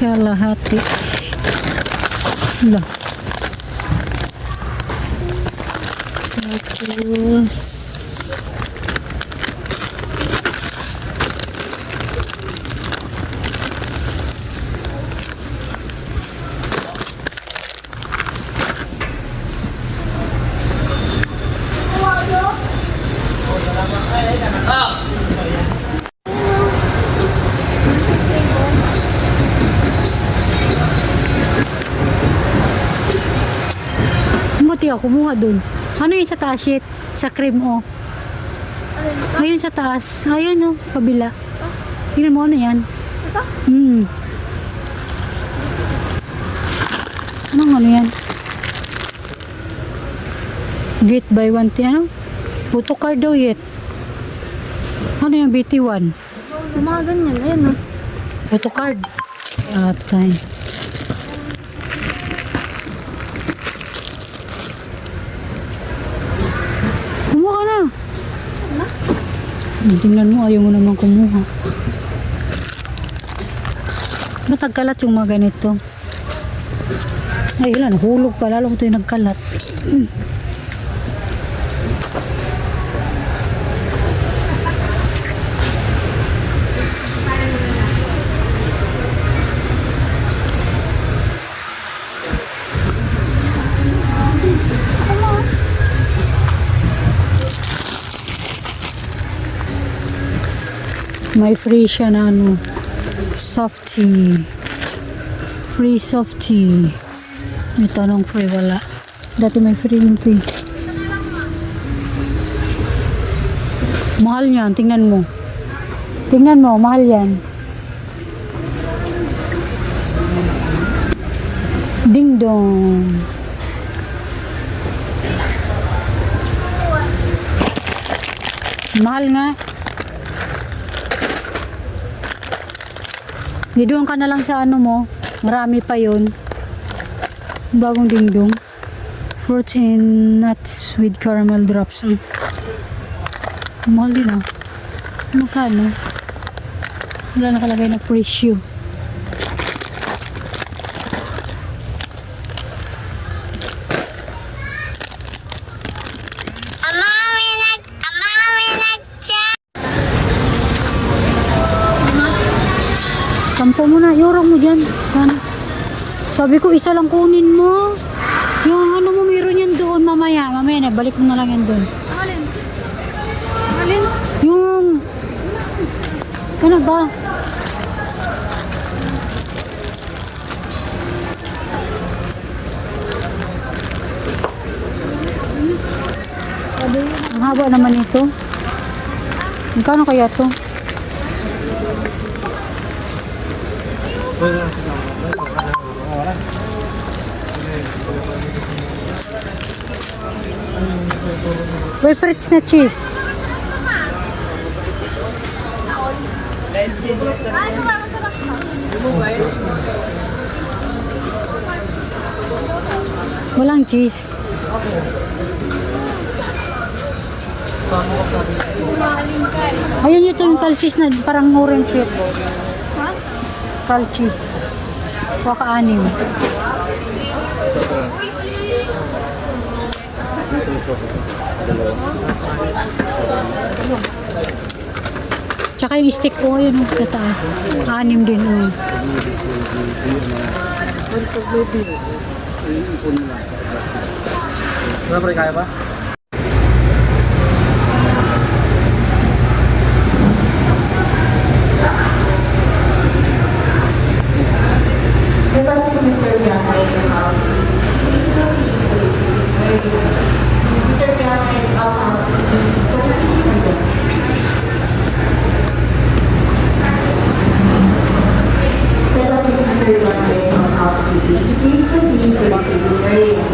Kalahati. Lah. Terus buti ako kumuha dun. Ano yung sa taas sheet? Sa cream o? Ayun sa taas. Ayun o, kabila. Tingnan mo ano yan. Ito? Anong ano yan? Get by 1 ano? Photo card daw yet. Ano yung BT1? Yung mga ganyan. Ayan o. Photo card. Atay. Kumuha ka na. Tingnan mo, ayaw mo naman kumuha. Matagkalat yung mga ganito. Ay, ilan, hulog pa. Lalo ko ito yung nagkalat. May free siya na ano, softie. Free softie. May tanong free, wala. Dati may free nito eh. Mahal yan, tingnan mo. Tingnan mo, mahal yan. Ding dong. Mahal nga. Doon ka na lang sa ano mo. Marami pa yun. Bagong dingdong. Fruits and nuts with caramel drops. Mahal din ah. Magkano? Wala nakalagay na presyo. Sampo mo na, yorong mo dyan. Sabi ko, isa lang kunin mo. Yung ano mo, meron yan doon mamaya. Mamaya na, balik mo na lang yan doon. Alin? Alin? Yung... Ano ba? Ang haba naman ito. Magkano kaya to? May fruits na cheese. Walang cheese. Ayun yung calcis na parang orange yun. Calcis. Waka-anim. Tsaka yung stick ko yun sa taas. 6 din. Wala pa rin kaya ba? Mr. John Ray from Housekeeping. Please proceed to receive the praise.